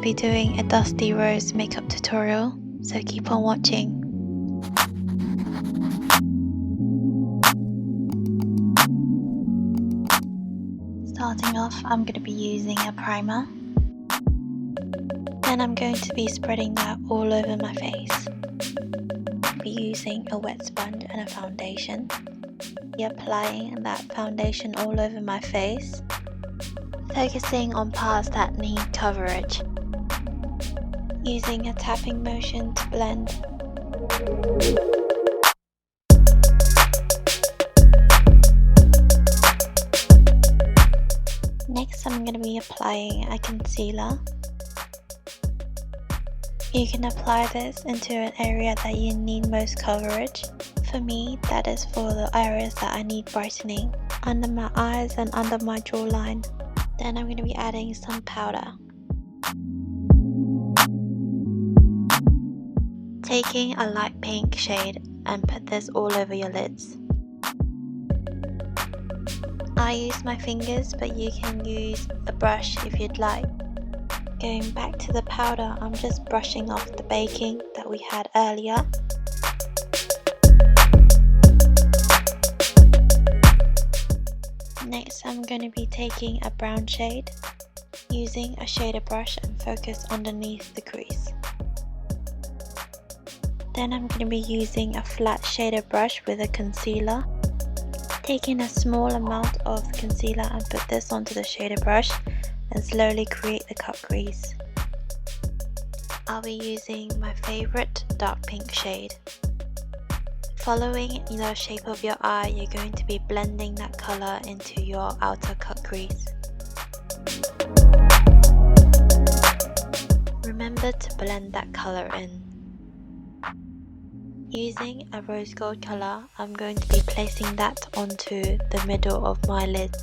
be doing a dusty rose makeup tutorial, so keep on watching. Starting off, I'm going to be using a primer. Then I'm going to be spreading that all over my face. I'll be using a wet sponge and a foundation. Be applying that foundation all over my face, focusing on parts that need coverage. Using a tapping motion to blend. Next, I'm going to be applying a concealer. You can apply this into an area that you need most coverage. For me, that is for the areas that I need brightening, under my eyes and under my jawline. Then I'm going to be adding some powder. Taking a light pink shade and put this all over your lids. I use my fingers, but you can use a brush if you'd like. Going back to the powder, I'm just brushing off the baking that we had earlier. Next, I'm going to be taking a brown shade, using a shader brush and focus underneath the crease. Then I'm going to be using a flat shader brush with a concealer. Taking a small amount of concealer and put this onto the shader brush and slowly create the cut crease. I'll be using my favorite dark pink shade. Following the shape of your eye, you're going to be blending that color into your outer cut crease. Remember to blend that color in. Using a rose gold color, I'm going to be placing that onto the middle of my lid.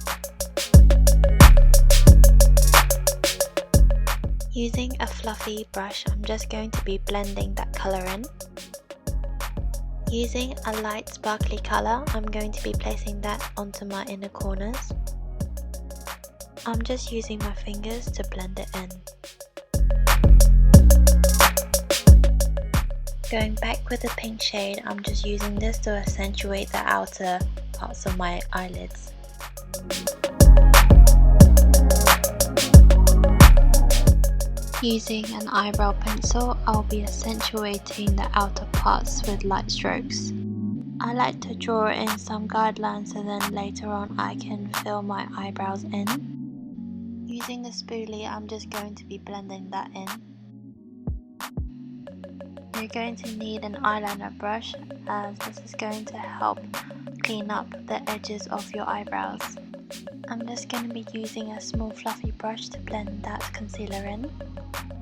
Using a fluffy brush, I'm just going to be blending that color in. Using a light sparkly color, I'm going to be placing that onto my inner corners. I'm just using my fingers to blend it in. Going back with the pink shade, I'm just using this to accentuate the outer parts of my eyelids. Using an eyebrow pencil, I'll be accentuating the outer parts with light strokes. I like to draw in some guidelines so then later on I can fill my eyebrows in. Using the spoolie, I'm just going to be blending that in. You're going to need an eyeliner brush, as this is going to help clean up the edges of your eyebrows. I'm just going to be using a small fluffy brush to blend that concealer in.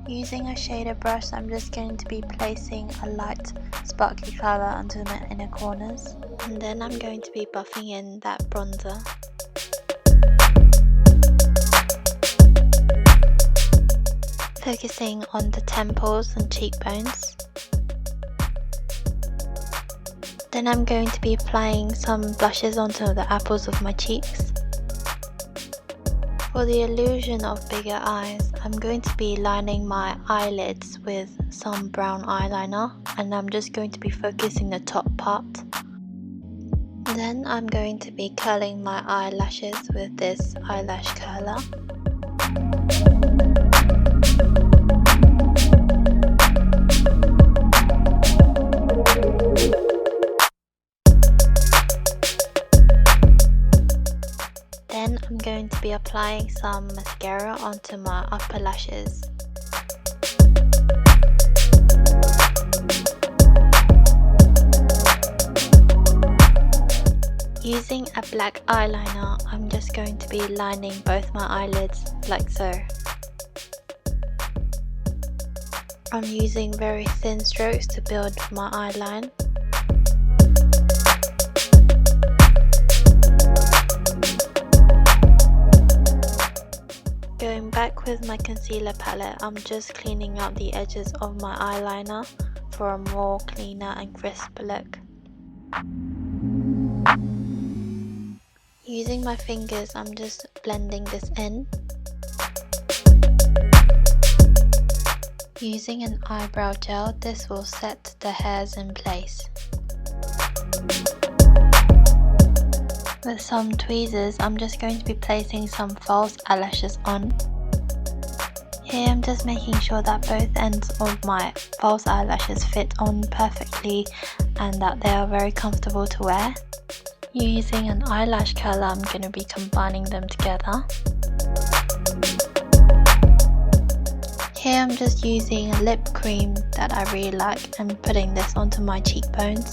Using a shader brush, I'm just going to be placing a light sparkly color onto the inner corners, and then I'm going to be buffing in that bronzer. Focusing on the temples and cheekbones. Then I'm going to be applying some blushes onto the apples of my cheeks. For the illusion of bigger eyes, I'm going to be lining my eyelids with some brown eyeliner, and I'm just going to be focusing the top part. Then I'm going to be curling my eyelashes with this eyelash curler. Then I'm going to be applying some mascara onto my upper lashes. Using a black eyeliner, I'm just going to be lining both my eyelids like so. I'm using very thin strokes to build my eyeline. Going back with my concealer palette, I'm just cleaning up the edges of my eyeliner for a more cleaner and crisp look. Using my fingers, I'm just blending this in. Using an eyebrow gel, this will set the hairs in place. With some tweezers, I'm just going to be placing some false eyelashes on. Here I'm just making sure that both ends of my false eyelashes fit on perfectly and that they are very comfortable to wear. Using an eyelash curler, I'm going to be combining them together. Here I'm just using a lip cream that I really like and putting this onto my cheekbones.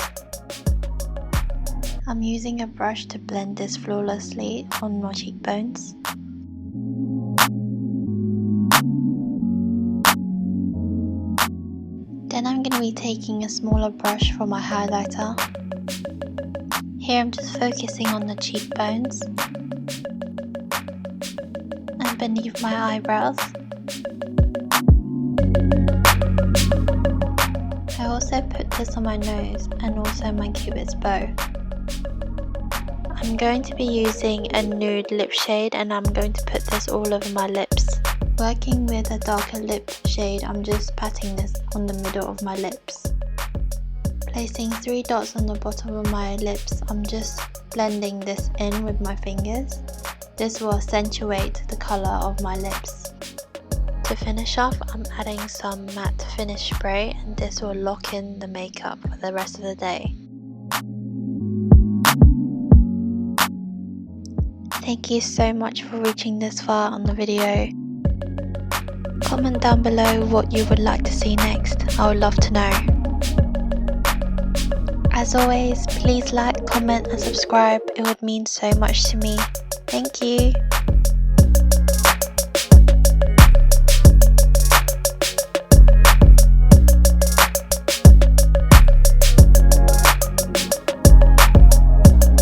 I'm using a brush to blend this flawlessly on my cheekbones. Then I'm going to be taking a smaller brush for my highlighter. Here I'm just focusing on the cheekbones and beneath my eyebrows. I also put this on my nose and also my cupid's bow. I'm going to be using a nude lip shade and I'm going to put this all over my lips. Working with a darker lip shade, I'm just patting this on the middle of my lips. Placing 3 dots on the bottom of my lips, I'm just blending this in with my fingers. This will accentuate the colour of my lips. To finish off, I'm adding some matte finish spray and this will lock in the makeup for the rest of the day. Thank you so much for reaching this far on the video. Comment down below what you would like to see next, I would love to know. As always, please like, comment and subscribe, it would mean so much to me. Thank you.